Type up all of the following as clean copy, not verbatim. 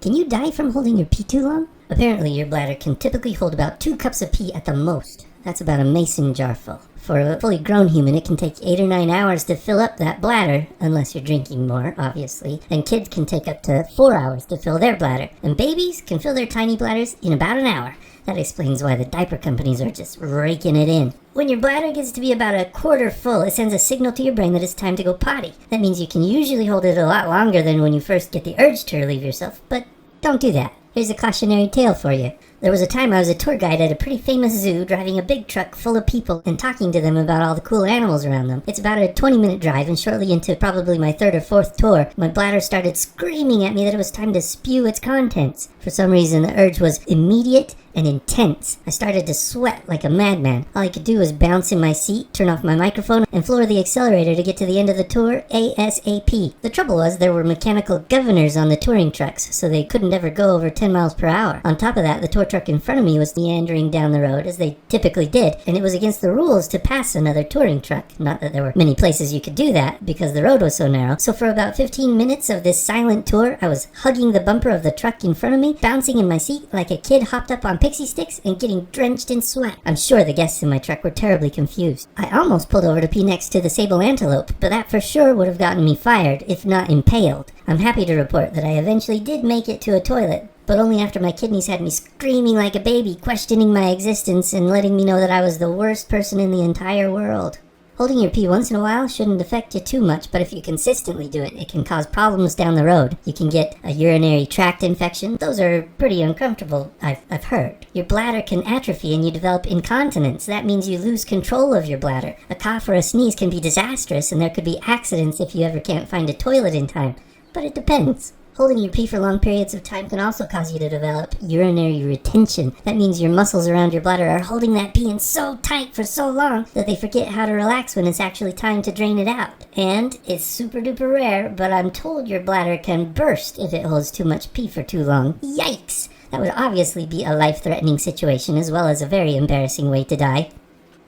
Can you die from holding your pee too long? Apparently, your bladder can typically hold about 2 cups of pee at the most. That's about a mason jar full. For a fully grown human, it can take 8 or 9 hours to fill up that bladder, unless you're drinking more, obviously. And kids can take up to 4 hours to fill their bladder. And babies can fill their tiny bladders in about an hour. That explains why the diaper companies are just raking it in. When your bladder gets to be about a quarter full, it sends a signal to your brain that it's time to go potty. That means you can usually hold it a lot longer than when you first get the urge to relieve yourself, but don't do that. Here's a cautionary tale for you. There was a time I was a tour guide at a pretty famous zoo, driving a big truck full of people and talking to them about all the cool animals around them. It's about a 20-minute drive, and shortly into probably my 3rd or 4th tour, my bladder started screaming at me that it was time to spew its contents. For some reason, the urge was immediate and intense. I started to sweat like a madman. All I could do was bounce in my seat, turn off my microphone, and floor the accelerator to get to the end of the tour ASAP. The trouble was there were mechanical governors on the touring trucks, so they couldn't ever go over 10 miles per hour. On top of that, the tour truck in front of me was meandering down the road, as they typically did, and it was against the rules to pass another touring truck. Not that there were many places you could do that, because the road was so narrow. So for about 15 minutes of this silent tour, I was hugging the bumper of the truck in front of me, bouncing in my seat like a kid hopped up on pixie sticks, and getting drenched in sweat. I'm sure the guests in my truck were terribly confused. I almost pulled over to pee next to the sable antelope, but that for sure would have gotten me fired, if not impaled. I'm happy to report that I eventually did make it to a toilet, but only after my kidneys had me screaming like a baby, questioning my existence and letting me know that I was the worst person in the entire world. Holding your pee once in a while shouldn't affect you too much, but if you consistently do it, it can cause problems down the road. You can get a urinary tract infection. Those are pretty uncomfortable, I've heard. Your bladder can atrophy and you develop incontinence. That means you lose control of your bladder. A cough or a sneeze can be disastrous, and there could be accidents if you ever can't find a toilet in time. But it depends. Holding your pee for long periods of time can also cause you to develop urinary retention. That means your muscles around your bladder are holding that pee in so tight for so long that they forget how to relax when it's actually time to drain it out. And it's super duper rare, but I'm told your bladder can burst if it holds too much pee for too long. Yikes! That would obviously be a life-threatening situation, as well as a very embarrassing way to die.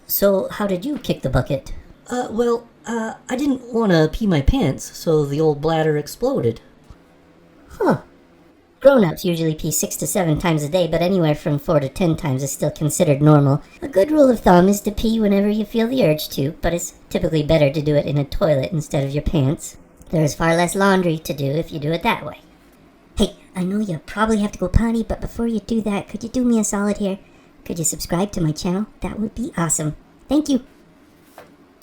So how did you kick the bucket? I didn't want to pee my pants, so the old bladder exploded. Huh. Grown-ups usually pee 6 to 7 times a day, but anywhere from 4 to 10 times is still considered normal. A good rule of thumb is to pee whenever you feel the urge to, but it's typically better to do it in a toilet instead of your pants. There's far less laundry to do if you do it that way. Hey, I know you probably have to go potty, but before you do that, could you do me a solid here? Could you subscribe to my channel? That would be awesome. Thank you.